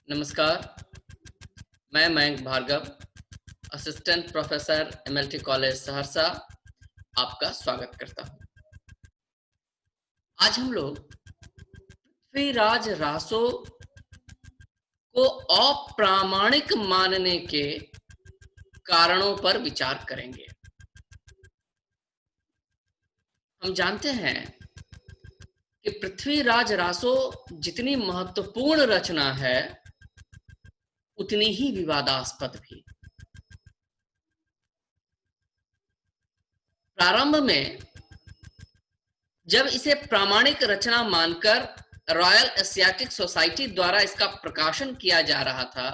नमस्कार, मैं Mayank Bhargava, assistant professor MLT college Saharsa, आपका स्वागत करता हूँ। आज हम लोग पृथ्वीराज रासो को अप्रामाणिक मानने के कारणों पर विचार करेंगे। हम जानते हैं कि पृथ्वीराज रासो जितनी महत्वपूर्ण रचना है, उतनी ही विवादास्पद भी। प्रारंभ में जब इसे प्रामाणिक रचना मानकर रॉयल एशियाटिक सोसाइटी द्वारा इसका प्रकाशन किया जा रहा था,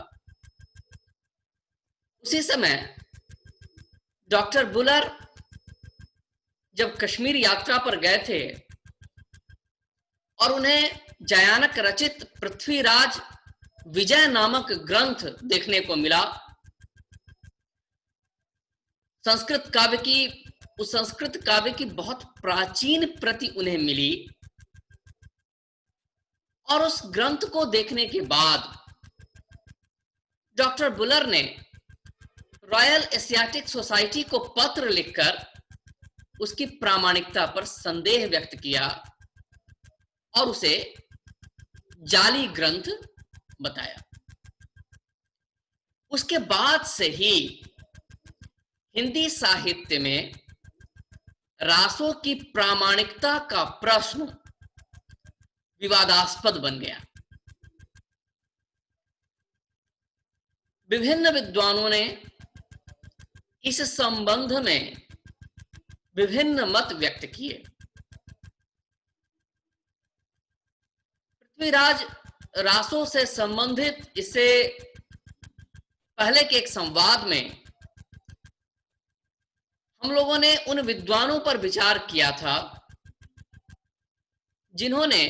उसी समय डॉक्टर बुलर जब कश्मीर यात्रा पर गए थे और उन्हें जयानक रचित पृथ्वीराज विजय नामक ग्रंथ देखने को मिला, उस संस्कृत काव्य की बहुत प्राचीन प्रति उन्हें मिली और उस ग्रंथ को देखने के बाद डॉक्टर बुलर ने रॉयल एशियाटिक सोसाइटी को पत्र लिखकर उसकी प्रामाणिकता पर संदेह व्यक्त किया और उसे जाली ग्रंथ बताया। उसके बाद से ही हिंदी साहित्य में रासो की प्रामाणिकता का प्रश्न विवादास्पद बन गया। विभिन्न विद्वानों ने इस संबंध में विभिन्न मत व्यक्त किए। पृथ्वीराज रासो से संबंधित इससे पहले के एक संवाद में हम लोगों ने उन विद्वानों पर विचार किया था जिन्होंने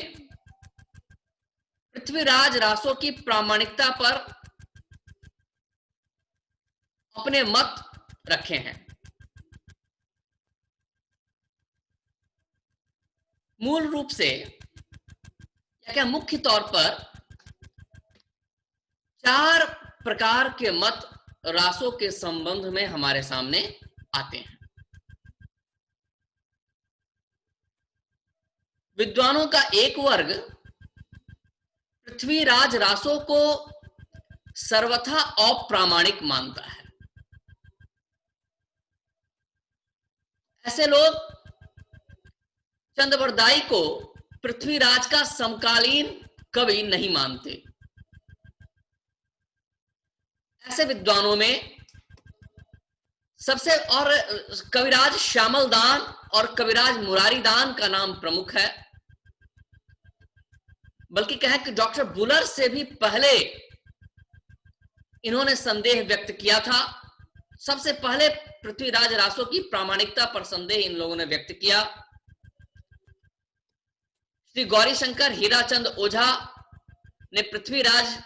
पृथ्वीराज रासो की प्रामाणिकता पर अपने मत रखे हैं। मूल रूप से या क्या मुख्य तौर पर 4 प्रकार के मत रासो के संबंध में हमारे सामने आते हैं। विद्वानों का एक वर्ग पृथ्वीराज रासो को सर्वथा अप्रामाणिक मानता है। ऐसे लोग चंद्रबरदाई को पृथ्वीराज का समकालीन कवि नहीं मानते। ऐसे विद्वानों में सबसे और कविराज श्यामलदान और कविराज मुरारीदान का नाम प्रमुख है। बल्कि कहें कि डॉक्टर बुलर से भी पहले इन्होंने संदेह व्यक्त किया था। सबसे पहले पृथ्वीराज रासो की प्रामाणिकता पर संदेह इन लोगों ने व्यक्त किया। श्री गौरीशंकर हीराचंद ओझा ने पृथ्वीराज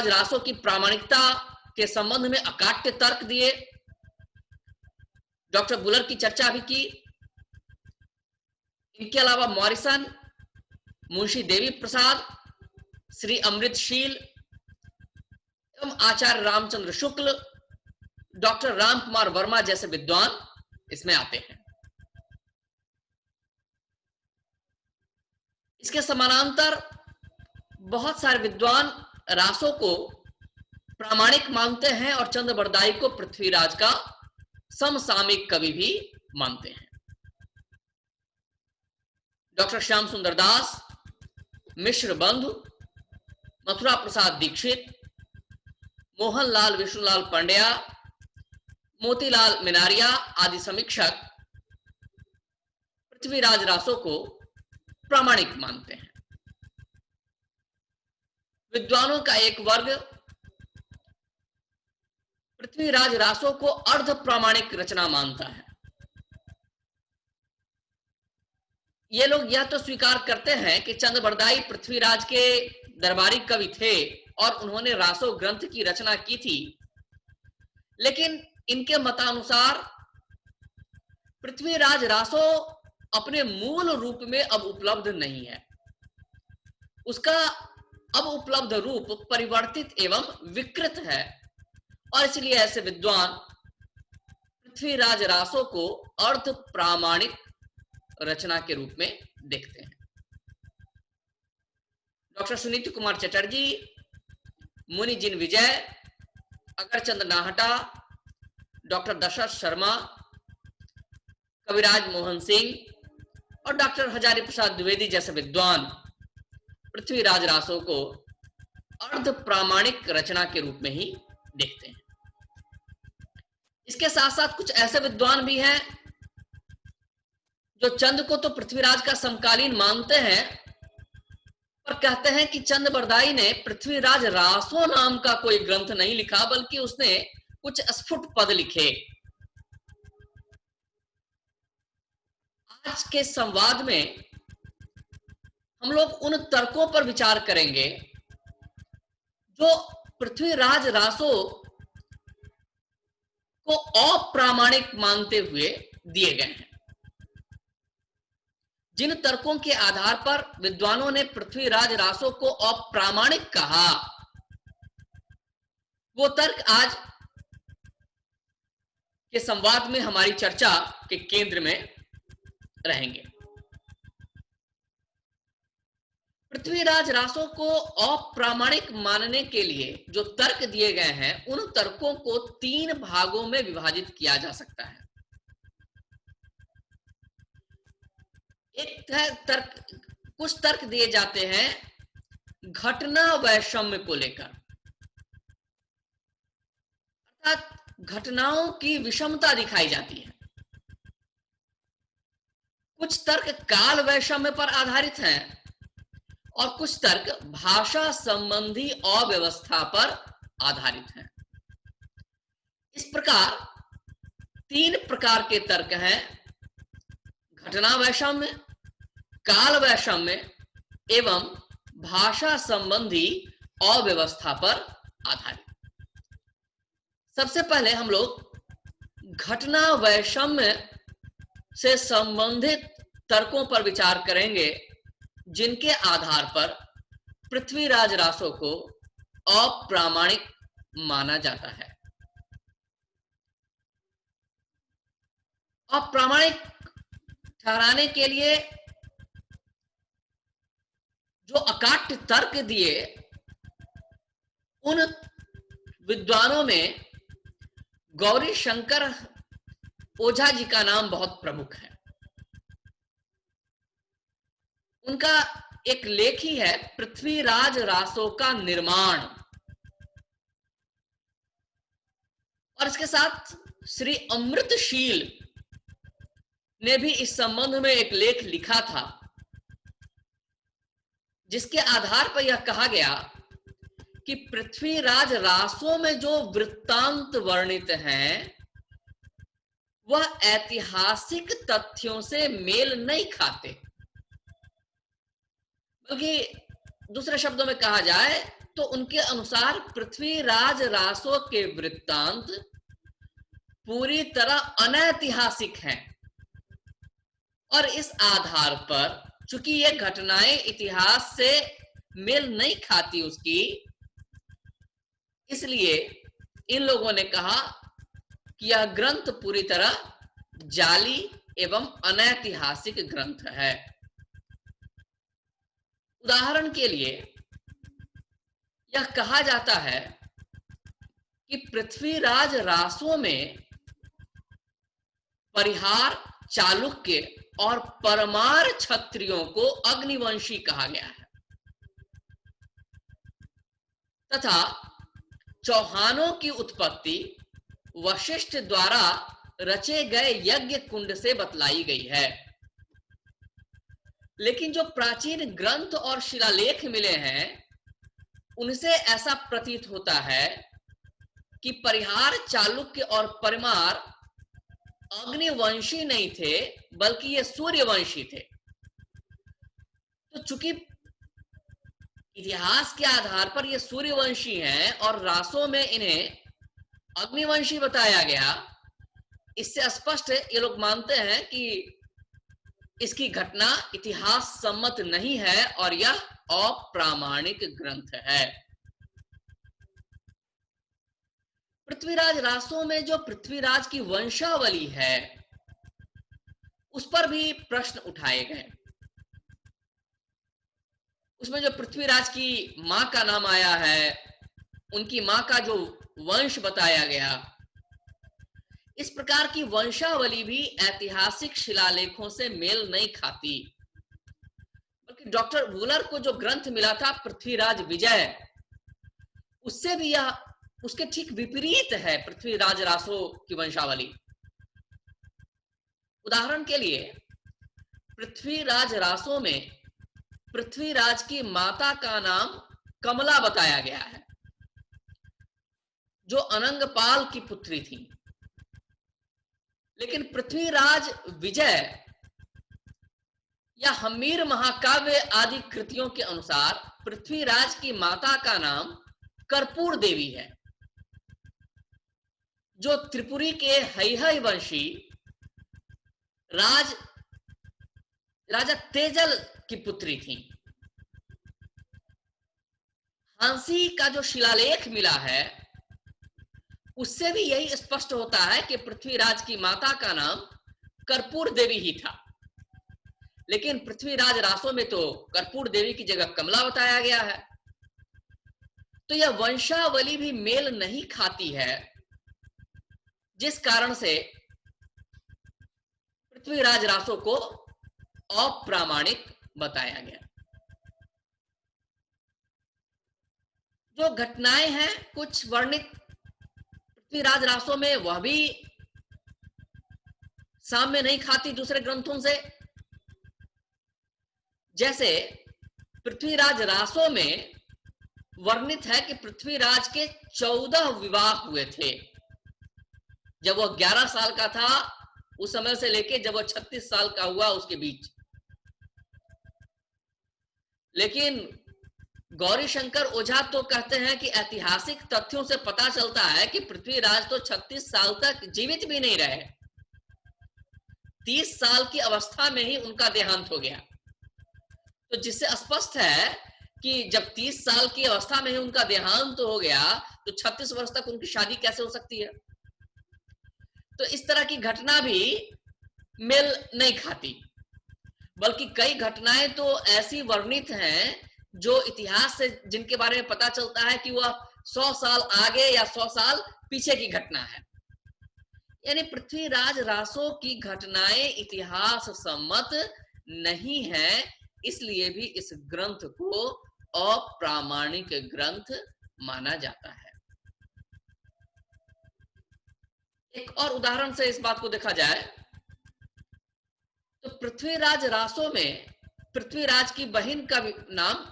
रासो की प्रामाणिकता के संबंध में अकाट्य तर्क दिए। डॉक्टर बुलर की चर्चा भी की। इनके अलावा मॉरिसन, मुंशी देवी प्रसाद, श्री अमृतशील एवं आचार्य रामचंद्र शुक्ल, डॉक्टर राम कुमार वर्मा जैसे विद्वान इसमें आते हैं। इसके समानांतर बहुत सारे विद्वान रासो को प्रामाणिक मानते हैं और चंद्रबरदाई को पृथ्वीराज का समसामयिक कवि भी मानते हैं। डॉक्टर श्याम सुंदर दास, मिश्र बंधु, मथुरा प्रसाद दीक्षित, मोहनलाल विष्णुलाल पंड्या, मोतीलाल मिनारिया आदि समीक्षक पृथ्वीराज रासो को प्रामाणिक मानते हैं। विद्वानों का एक वर्ग पृथ्वीराज रासो को अर्ध प्रामाणिक रचना मानता है। ये लोग यह तो स्वीकार करते हैं कि चंद्रबरदाई पृथ्वीराज के दरबारी कवि थे और उन्होंने रासो ग्रंथ की रचना की थी, लेकिन इनके मतानुसार पृथ्वीराज रासो अपने मूल रूप में अब उपलब्ध नहीं है। उसका अब उपलब्ध रूप परिवर्तित एवं विकृत है, और इसलिए ऐसे विद्वान पृथ्वीराज रासो को अर्ध प्रामाणिक रचना के रूप में देखते हैं। डॉक्टर सुनीति कुमार चटर्जी, मुनि जिन विजय, अगरचंद नाहटा, डॉक्टर दशरथ शर्मा, कविराज मोहन सिंह और डॉक्टर हजारी प्रसाद द्विवेदी जैसे विद्वान पृथ्वीराज रासो को अर्ध प्रामाणिक रचना के रूप में ही देखते हैं। इसके साथ साथ कुछ ऐसे विद्वान भी हैं जो चंद को तो पृथ्वीराज का समकालीन मानते हैं, पर कहते हैं कि चंद बरदाई ने पृथ्वीराज रासो नाम का कोई ग्रंथ नहीं लिखा, बल्कि उसने कुछ स्फुट पद लिखे। आज के संवाद में हम लोग उन तर्कों पर विचार करेंगे जो पृथ्वीराज रासो को अप्रामाणिक मानते हुए दिए गए हैं। जिन तर्कों के आधार पर विद्वानों ने पृथ्वीराज रासो को अप्रामाणिक कहा, वो तर्क आज के संवाद में हमारी चर्चा के केंद्र में रहेंगे। पृथ्वीराज रासो को अप्रामाणिक मानने के लिए जो तर्क दिए गए हैं, उन तर्कों को 3 भागों में विभाजित किया जा सकता है। एक तर्क, कुछ तर्क दिए जाते हैं घटना वैषम्य को लेकर, अर्थात घटनाओं की विषमता दिखाई जाती है। कुछ तर्क काल वैषम्य पर आधारित हैं और कुछ तर्क भाषा संबंधी अव्यवस्था पर आधारित हैं। इस प्रकार 3 प्रकार के तर्क हैं: घटना वैषम्य, काल वैषम्य एवं भाषा संबंधी अव्यवस्था पर आधारित। सबसे पहले हम लोग घटना वैषम्य से संबंधित तर्कों पर विचार करेंगे, जिनके आधार पर पृथ्वीराज रासो को अप्रामाणिक माना जाता है। अप्रामाणिक ठहराने के लिए जो अकाट्य तर्क दिए, उन विद्वानों में गौरी शंकर ओझा जी का नाम बहुत प्रमुख है। उनका एक लेख ही है पृथ्वीराज रासो का निर्माण, और इसके साथ श्री अमृतशील ने भी इस संबंध में एक लेख लिखा था, जिसके आधार पर यह कहा गया कि पृथ्वीराज रासो में जो वृत्तांत वर्णित हैं, वह ऐतिहासिक तथ्यों से मेल नहीं खाते, बल्कि दूसरे शब्दों में कहा जाए तो उनके अनुसार पृथ्वीराज रासो के वृत्तांत पूरी तरह अनैतिहासिक हैं, और इस आधार पर चूंकि ये घटनाएं इतिहास से मेल नहीं खाती उसकी, इसलिए इन लोगों ने कहा कि यह ग्रंथ पूरी तरह जाली एवं अनैतिहासिक ग्रंथ है। उदाहरण के लिए यह कहा जाता है कि पृथ्वीराज रासो में परिहार, चालुक्य और परमार क्षत्रियों को अग्निवंशी कहा गया है, तथा चौहानों की उत्पत्ति वशिष्ठ द्वारा रचे गए यज्ञ कुंड से बतलाई गई है। लेकिन जो प्राचीन ग्रंथ और शिलालेख मिले हैं, उनसे ऐसा प्रतीत होता है कि परिहार, चालुक्य और परमार अग्निवंशी नहीं थे, बल्कि ये सूर्यवंशी थे। तो चूंकि इतिहास के आधार पर ये सूर्यवंशी हैं और रासो में इन्हें अग्निवंशी बताया गया, इससे स्पष्ट है ये लोग मानते हैं कि इसकी घटना इतिहास सम्मत नहीं है और यह अप्रामाणिक ग्रंथ है। पृथ्वीराज रासो में जो पृथ्वीराज की वंशावली है उस पर भी प्रश्न उठाए गए। उसमें जो पृथ्वीराज की मां का नाम आया है, उनकी मां का जो वंश बताया गया, इस प्रकार की वंशावली भी ऐतिहासिक शिलालेखों से मेल नहीं खाती। बल्कि डॉक्टर वूलर को जो ग्रंथ मिला था पृथ्वीराज विजय, उससे भी यह उसके ठीक विपरीत है पृथ्वीराज रासो की वंशावली। उदाहरण के लिए पृथ्वीराज रासो में पृथ्वीराज की माता का नाम कमला बताया गया है, जो अनंगपाल की पुत्री थी। लेकिन पृथ्वीराज विजय या हम्मीर महाकाव्य आदि कृतियों के अनुसार पृथ्वीराज की माता का नाम कर्पूर देवी है, जो त्रिपुरी के हैहय वंशी राजा तेजल की पुत्री थी। हांसी का जो शिलालेख मिला है उससे भी यही स्पष्ट होता है कि पृथ्वीराज की माता का नाम कर्पूर देवी ही था। लेकिन पृथ्वीराज रासो में तो कर्पूर देवी की जगह कमला बताया गया है। तो यह वंशावली भी मेल नहीं खाती है, जिस कारण से पृथ्वीराज रासो को अप्रामाणिक बताया गया। जो घटनाएं हैं कुछ वर्णित पृथ्वीराज रासो में, वह भी साम्य नहीं खाती दूसरे ग्रंथों से। जैसे पृथ्वीराज रासो में वर्णित है कि पृथ्वीराज के 14 विवाह हुए थे जब वह 11 साल का था, उस समय से लेके जब वह 36 साल का हुआ उसके बीच। लेकिन गौरी शंकर ओझा तो कहते हैं कि ऐतिहासिक तथ्यों से पता चलता है कि पृथ्वीराज तो 36 साल तक जीवित भी नहीं रहे, 30 साल की अवस्था में ही उनका देहांत हो गया। तो जिससे स्पष्ट है कि जब 30 साल की अवस्था में ही उनका देहांत हो गया तो 36 वर्ष तक उनकी शादी कैसे हो सकती है। तो इस तरह की घटना भी मेल नहीं खाती। बल्कि कई घटनाएं तो ऐसी वर्णित हैं जो इतिहास से जिनके बारे में पता चलता है कि वह 100 साल आगे या 100 साल पीछे की घटना है। यानी पृथ्वीराज रासो की घटनाएं इतिहास सम्मत नहीं है, इसलिए भी इस ग्रंथ को अप्रामाणिक ग्रंथ माना जाता है। एक और उदाहरण से इस बात को देखा जाए तो पृथ्वीराज रासो में पृथ्वीराज की बहन का नाम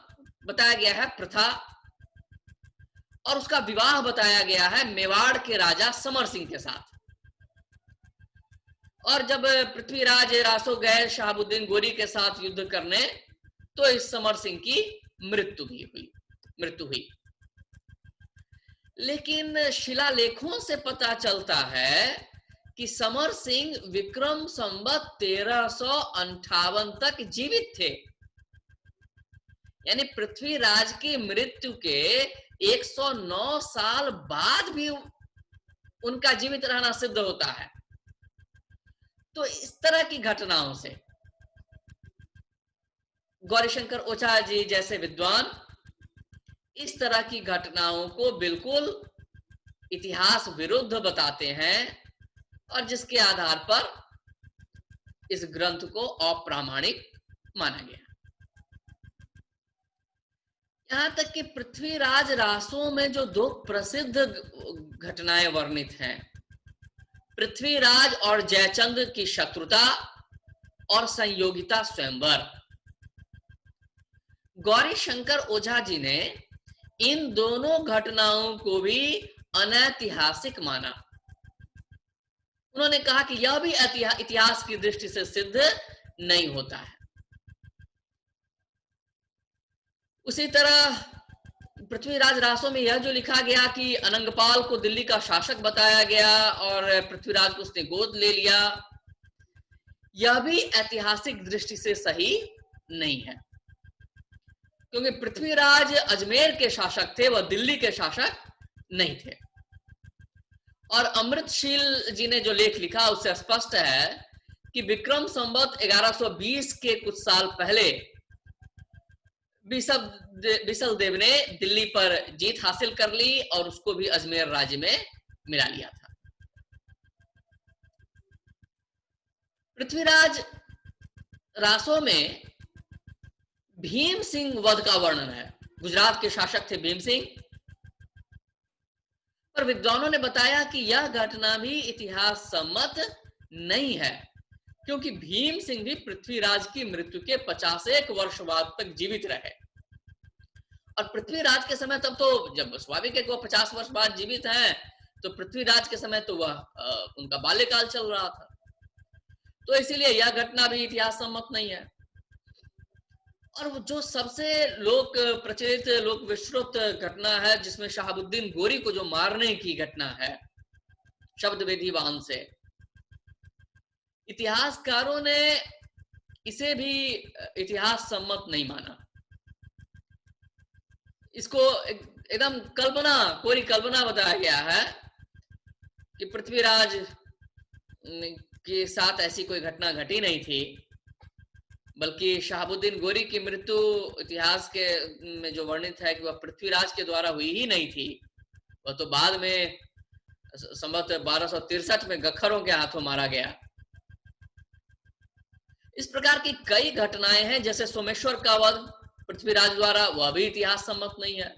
बताया गया है प्रथा, और उसका विवाह बताया गया है मेवाड़ के राजा समर सिंह के साथ। और जब पृथ्वीराज रासो गए शहाबुद्दीन गोरी के साथ युद्ध करने, तो इस समर सिंह की मृत्यु हुई। लेकिन शिलालेखों से पता चलता है कि समर सिंह विक्रम संवत 1358 तक जीवित थे। यानी पृथ्वीराज की मृत्यु के 109 साल बाद भी उनका जीवित रहना सिद्ध होता है। तो इस तरह की घटनाओं से गौरीशंकर ओझा जी जैसे विद्वान इस तरह की घटनाओं को बिल्कुल इतिहास विरुद्ध बताते हैं, और जिसके आधार पर इस ग्रंथ को अप्रामाणिक माना गया। यहां तक कि पृथ्वीराज रासो में जो 2 प्रसिद्ध घटनाएं वर्णित हैं, पृथ्वीराज और जयचंद की शत्रुता और संयोगिता स्वयंवर, गौरी शंकर ओझा जी ने इन दोनों घटनाओं को भी अनैतिहासिक माना। उन्होंने कहा कि यह भी इतिहास की दृष्टि से सिद्ध नहीं होता है। उसी तरह पृथ्वीराज रासो में यह जो लिखा गया कि अनंगपाल को दिल्ली का शासक बताया गया और पृथ्वीराज को उसने गोद ले लिया, यह भी ऐतिहासिक दृष्टि से सही नहीं है। क्योंकि पृथ्वीराज अजमेर के शासक थे, वह दिल्ली के शासक नहीं थे। और अमृतशील जी ने जो लेख लिखा उससे स्पष्ट है कि विक्रम संवत 1120 के कुछ साल पहले बिसल देव ने दिल्ली पर जीत हासिल कर ली और उसको भी अजमेर राज्य में मिला लिया था। पृथ्वीराज रासो में भीम सिंह वध का वर्णन है। गुजरात के शासक थे भीम सिंह, पर विद्वानों ने बताया कि यह घटना भी इतिहास सम्मत नहीं है, क्योंकि भीम सिंह भी पृथ्वीराज की मृत्यु के 51 वर्ष बाद तक जीवित रहे। और पृथ्वीराज के समय तब तो जब स्वाभाविक है कि वह 50 वर्ष बाद जीवित हैं, तो पृथ्वीराज के समय तो वह उनका बाल्यकाल चल रहा था, तो इसीलिए यह घटना भी इतिहास सम्मत नहीं है। और जो सबसे लोक प्रचलित लोक विश्रुत घटना है, जिसमें शहाबुद्दीन गोरी को जो मारने की घटना है शब्द विधिवान से, इतिहासकारों ने इसे भी इतिहास सम्मत नहीं माना। इसको एकदम कोरी कल्पना बताया गया है कि पृथ्वीराज के साथ ऐसी कोई घटना घटी नहीं थी, बल्कि शहाबुद्दीन गोरी की मृत्यु इतिहास के में जो वर्णित है कि वह पृथ्वीराज के द्वारा हुई ही नहीं थी, वह तो बाद में संवत 1263 में गखरों के हाथों मारा गया। इस प्रकार की कई घटनाएं हैं, जैसे सोमेश्वर का वध पृथ्वीराज द्वारा, वह भी इतिहास सम्मत नहीं है।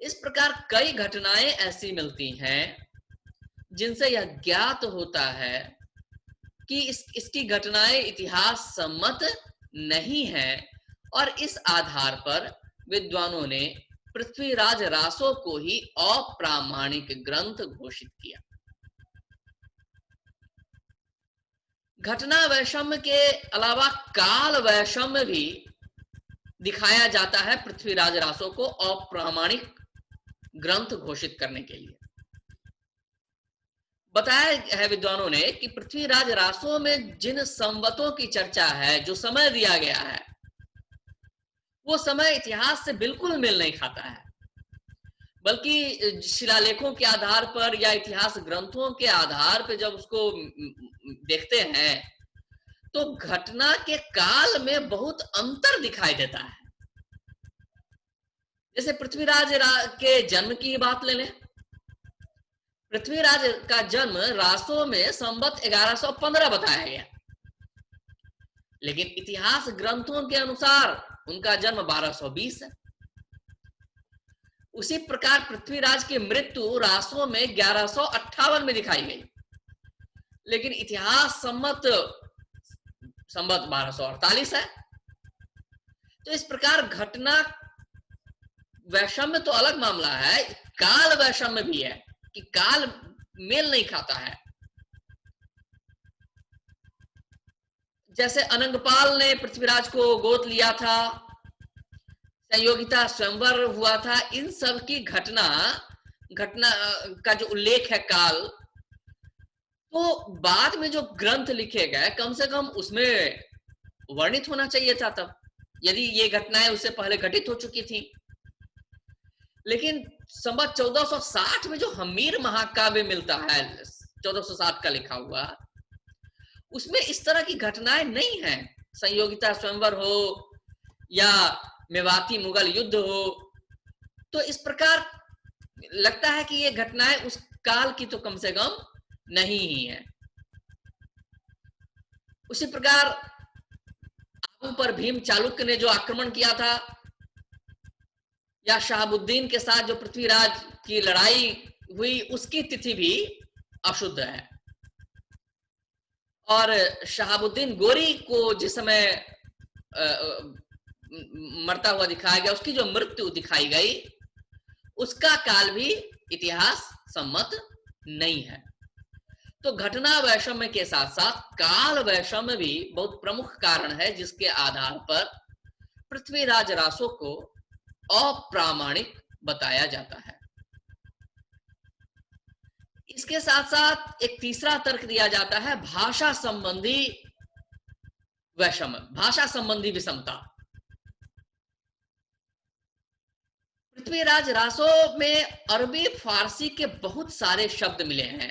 इस प्रकार कई घटनाएं ऐसी मिलती हैं जिनसे यह ज्ञात होता है कि इसकी घटनाएं इतिहास सम्मत नहीं है, और इस आधार पर विद्वानों ने पृथ्वीराज रासो को ही अप्रामाणिक ग्रंथ घोषित किया। घटना वैषम्य के अलावा काल वैषम्य भी दिखाया जाता है पृथ्वीराज रासो को अप्रामाणिक ग्रंथ घोषित करने के लिए। बताया है विद्वानों ने कि पृथ्वीराज रासो में जिन संवतों की चर्चा है, जो समय दिया गया है, वो समय इतिहास से बिल्कुल मेल नहीं खाता है, बल्कि शिलालेखों के आधार पर या इतिहास ग्रंथों के आधार पर जब उसको देखते हैं तो घटना के काल में बहुत अंतर दिखाई देता है। जैसे पृथ्वीराज के जन्म की बात ले लें। पृथ्वीराज का जन्म रासो में संवत 1115 बताया गया, लेकिन इतिहास ग्रंथों के अनुसार उनका जन्म 1220 है। उसी प्रकार पृथ्वीराज की मृत्यु रासो में 1158 में दिखाई गई, लेकिन इतिहास सम्मत संवत 1248 है। तो इस प्रकार घटना वैषम्य तो अलग मामला है, काल वैषम्य भी है कि काल मेल नहीं खाता है। जैसे अनंगपाल ने पृथ्वीराज को गोद लिया था, संयोगिता स्वयंवर हुआ था, इन सब की घटना का जो उल्लेख है काल, तो बाद में जो ग्रंथ लिखे गए कम से कम उसमें वर्णित होना चाहिए था तब, यदि ये घटनाएं उससे पहले घटित हो चुकी थी। लेकिन संवत 1460 में जो हमीर महाकाव्य मिलता है 1460 का लिखा हुआ, उसमें इस तरह की घटनाएं नहीं है। संयोगिता स्वयंवर हो या मेवाती मुगल युद्ध हो, तो इस प्रकार लगता है कि ये घटनाएं उस काल की तो कम से कम नहीं ही है। उसी प्रकार आबू पर भीम चालुक्य ने जो आक्रमण किया था, या शहाबुद्दीन के साथ जो पृथ्वीराज की लड़ाई हुई, उसकी तिथि भी अशुद्ध है। और शहाबुद्दीन गोरी को जिस समय मरता हुआ दिखाया गया, उसकी जो मृत्यु दिखाई गई, उसका काल भी इतिहास सम्मत नहीं है। तो घटना वैषम्य के साथ साथ काल वैषम्य भी बहुत प्रमुख कारण है, जिसके आधार पर पृथ्वीराज रासो को अप्रामाणिक बताया जाता है। इसके साथ साथ एक तीसरा तर्क दिया जाता है भाषा संबंधी वैषम्य, भाषा संबंधी विषमता। पृथ्वीराज रासो में अरबी फारसी के बहुत सारे शब्द मिले हैं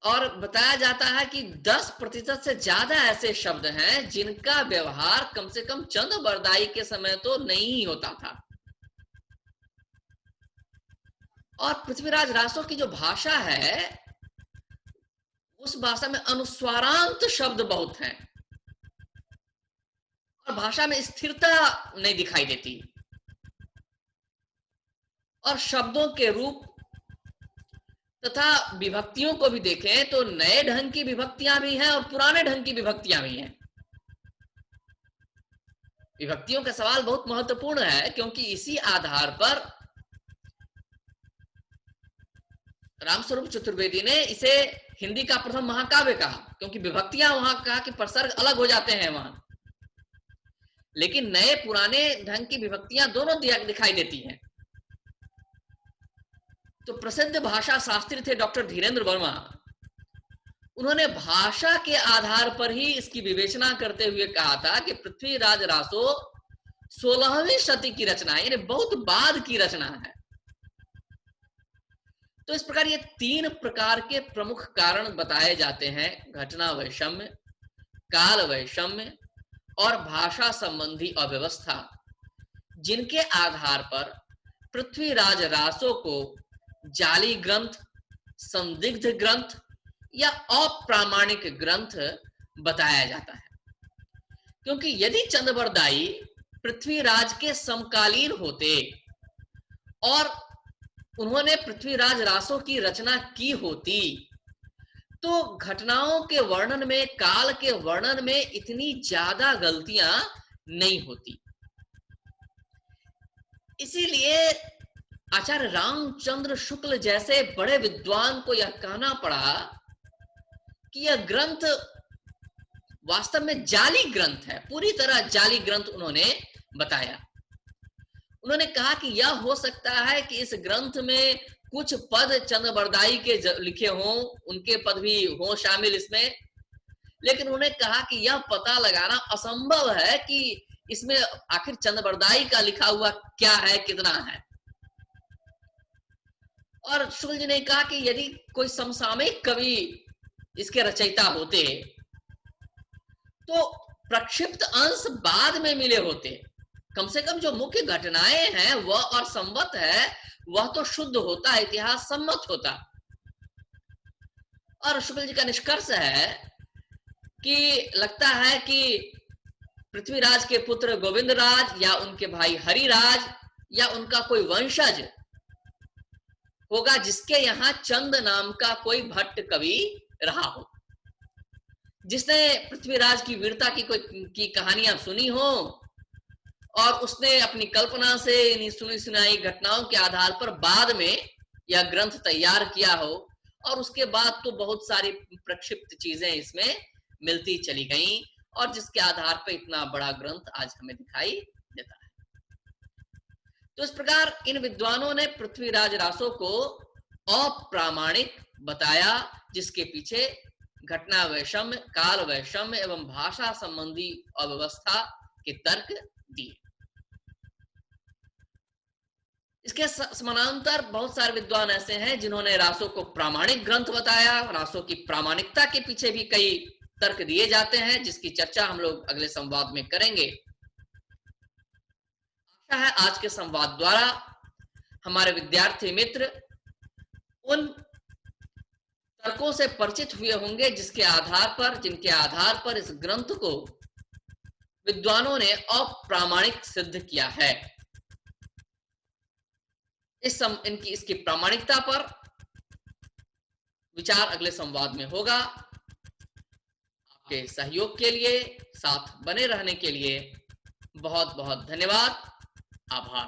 और बताया जाता है कि 10% से ज्यादा ऐसे शब्द हैं जिनका व्यवहार कम से कम चंद बरदाई के समय तो नहीं ही होता था। और पृथ्वीराज रासो की जो भाषा है उस भाषा में अनुस्वारांत शब्द बहुत हैं और भाषा में स्थिरता नहीं दिखाई देती और शब्दों के रूप तथा विभक्तियों को भी देखें तो नए ढंग की विभक्तियां भी हैं और पुराने ढंग की विभक्तियां भी हैं। विभक्तियों का सवाल बहुत महत्वपूर्ण है क्योंकि इसी आधार पर रामस्वरूप चतुर्वेदी ने इसे हिंदी का प्रथम महाकाव्य कहा, क्योंकि विभक्तियां वहां कहा कि प्रसर्ग अलग हो जाते हैं वहां, लेकिन नए पुराने ढंग की विभक्तियां दोनों दिखाई देती हैं। तो प्रसिद्ध भाषा शास्त्री थे डॉक्टर धीरेन्द्र वर्मा, उन्होंने भाषा के आधार पर ही इसकी विवेचना करते हुए कहा था कि पृथ्वीराज रासो 16वीं शती की रचना है, यानी बहुत बाद की रचना है। तो इस प्रकार ये 3 प्रकार के प्रमुख कारण बताए जाते हैं, घटना वैषम्य, काल वैषम्य और भाषा संबंधी अव्यवस्था, जिनके आधार पर पृथ्वीराज रासो को जाली ग्रंथ, संदिग्ध ग्रंथ या अप्रामाणिक ग्रंथ बताया जाता है। क्योंकि यदि चंदबरदाई पृथ्वीराज के समकालीन होते और उन्होंने पृथ्वीराज रासो की रचना की होती तो घटनाओं के वर्णन में, काल के वर्णन में इतनी ज्यादा गलतियां नहीं होती। इसीलिए आचार्य रामचंद्र शुक्ल जैसे बड़े विद्वान को यह कहना पड़ा कि यह ग्रंथ वास्तव में जाली ग्रंथ है, पूरी तरह जाली ग्रंथ उन्होंने बताया। उन्होंने कहा कि यह हो सकता है कि इस ग्रंथ में कुछ पद चंदबरदाई के लिखे हों, उनके पद भी हों शामिल इसमें, लेकिन उन्होंने कहा कि यह पता लगाना असंभव है कि इसमें आखिर चंदबरदाई का लिखा हुआ क्या है, कितना है। और शुक्ल जी ने कहा कि यदि कोई समसामयिक कवि इसके रचयिता होते तो प्रक्षिप्त अंश बाद में मिले होते, कम से कम जो मुख्य घटनाएं हैं वह और संवत है वह तो शुद्ध होता, इतिहास सम्मत होता। और शुक्ल जी का निष्कर्ष है कि लगता है कि पृथ्वीराज के पुत्र गोविंदराज या उनके भाई हरिराज या उनका कोई वंशज होगा जिसके यहां चंद नाम का कोई भट्ट कवि रहा हो, जिसने पृथ्वीराज की वीरता की कहानियां सुनी हो और उसने अपनी कल्पना से इन सुनी सुनाई घटनाओं के आधार पर बाद में यह ग्रंथ तैयार किया हो, और उसके बाद तो बहुत सारी प्रक्षिप्त चीजें इसमें मिलती चली गईं और जिसके आधार पर इतना बड़ा ग्रंथ आज हमें दिखाई देता है। तो इस प्रकार इन विद्वानों ने पृथ्वीराज रासो को अप्रामाणिक बताया, जिसके पीछे घटना वैषम्य, काल वैषम्य एवं भाषा संबंधी अव्यवस्था के तर्क दिए। इसके समानांतर बहुत सारे विद्वान ऐसे हैं जिन्होंने रासो को प्रामाणिक ग्रंथ बताया। रासो की प्रामाणिकता के पीछे भी कई तर्क दिए जाते हैं, जिसकी चर्चा हम लोग अगले संवाद में करेंगे। आशा है आज के संवाद द्वारा हमारे विद्यार्थी मित्र उन तर्कों से परिचित हुए होंगे जिनके आधार पर इस ग्रंथ को विद्वानों ने अप्रामाणिक सिद्ध किया है। इसकी प्रामाणिकता पर विचार अगले संवाद में होगा। आपके सहयोग के लिए, साथ बने रहने के लिए बहुत बहुत धन्यवाद, आभार।